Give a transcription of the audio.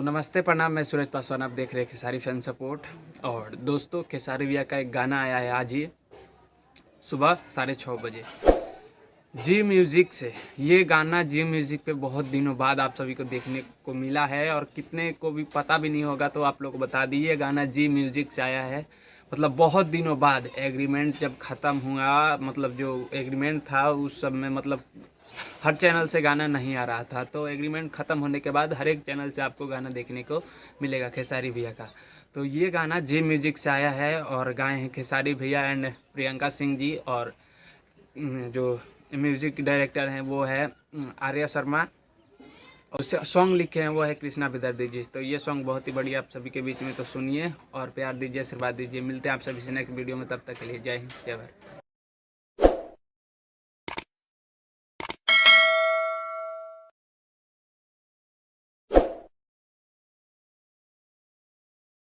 नमस्ते प्रणाम, मैं सूरज पासवान। आप देख रहे हैं खेसारी फैन सपोर्ट। और दोस्तों, खेसारी भैया का एक गाना आया है आज ही सुबह 6:30 बजे जी म्यूज़िक से। ये गाना जी म्यूज़िक पे बहुत दिनों बाद आप सभी को देखने को मिला है और कितने को भी पता भी नहीं होगा, तो आप लोग को बता दीजिए गाना जी म्यूज़िक से आया है। मतलब बहुत दिनों बाद एग्रीमेंट जब ख़त्म हुआ, मतलब जो एग्रीमेंट था उस सब में मतलब हर चैनल से गाना नहीं आ रहा था, तो एग्रीमेंट ख़त्म होने के बाद हर एक चैनल से आपको गाना देखने को मिलेगा खेसारी भैया का। तो ये गाना जी म्यूज़िक से आया है और गाए हैं खेसारी भैया एंड प्रियंका सिंह जी। और जो म्यूज़िक डायरेक्टर हैं वो है आर्या शर्मा, और सॉन्ग लिखे हैं वो है कृष्णा विदर्दी जी। तो ये सॉन्ग बहुत ही बढ़िया आप सभी के बीच में, तो सुनिए और प्यार दीजिए, आशीर्वाद दीजिए। मिलते हैं आप सभी से नेक्स्ट वीडियो में, तब तक के लिए जय हिंद जय भारत।